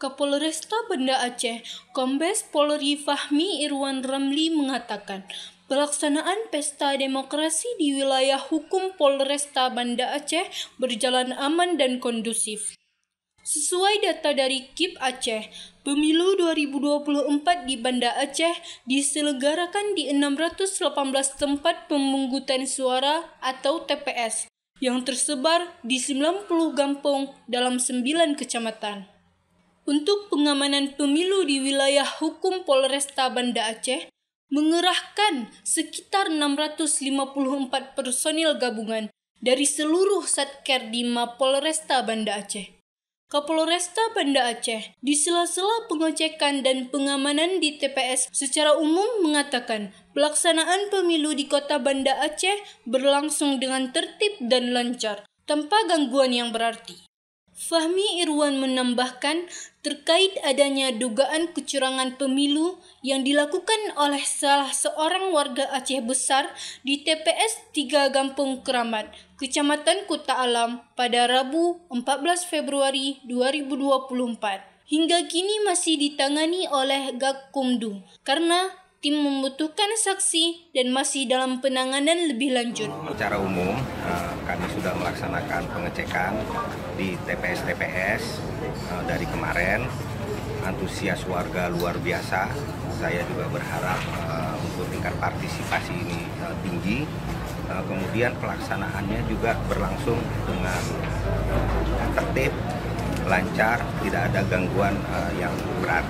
Kapolresta Banda Aceh, Kombes Polri Fahmi Irwan Ramli mengatakan, pelaksanaan pesta demokrasi di wilayah hukum Polresta Banda Aceh berjalan aman dan kondusif. Sesuai data dari KIP Aceh, pemilu 2024 di Banda Aceh diselenggarakan di 618 tempat pemungutan suara atau TPS yang tersebar di 90 kampung dalam 9 kecamatan. Untuk pengamanan pemilu di wilayah hukum Polresta Banda Aceh, mengerahkan sekitar 654 personil gabungan dari seluruh Satker di Mapolresta Banda Aceh. Kapolresta Banda Aceh di sela-sela pengecekan dan pengamanan di TPS secara umum mengatakan pelaksanaan pemilu di kota Banda Aceh berlangsung dengan tertib dan lancar tanpa gangguan yang berarti. Fahmi Irwan menambahkan terkait adanya dugaan kecurangan pemilu yang dilakukan oleh salah seorang warga Aceh Besar di TPS 3 Gampung Keramat, Kecamatan Kota Alam pada Rabu 14 Februari 2024. Hingga kini masih ditangani oleh Gakumdu karena tim membutuhkan saksi dan masih dalam penanganan lebih lanjut. Secara umum, kami sudah melaksanakan pengecekan di TPS-TPS dari kemarin. Antusias warga luar biasa. Saya juga berharap untuk tingkat partisipasi ini tinggi. Kemudian pelaksanaannya juga berlangsung dengan tertib, lancar, tidak ada gangguan yang berat.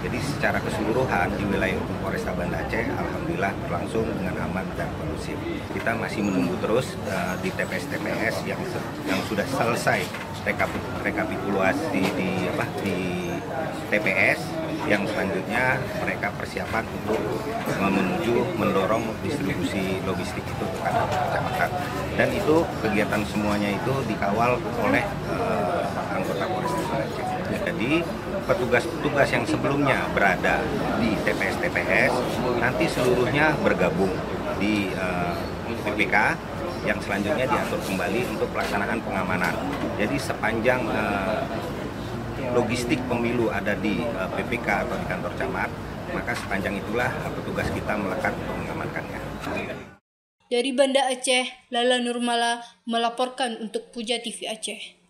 Jadi secara keseluruhan di wilayah hukum Polresta Banda Aceh, alhamdulillah berlangsung dengan aman dan kondusif. Kita masih menunggu terus di TPS-TPS yang sudah selesai rekapitulasi di TPS, yang selanjutnya mereka persiapan untuk mendorong distribusi logistik itu ke kantor kecamatan. Dan itu kegiatan semuanya itu dikawal oleh anggota Polresta Banda Aceh. Jadi petugas-petugas yang sebelumnya berada di TPS-TPS nanti seluruhnya bergabung di PPK yang selanjutnya diatur kembali untuk pelaksanaan pengamanan. Jadi sepanjang logistik pemilu ada di PPK atau di kantor camat, maka sepanjang itulah petugas kita melekat untuk mengamankannya. Dari Banda Aceh, Lala Nurmala melaporkan untuk Puja TV Aceh.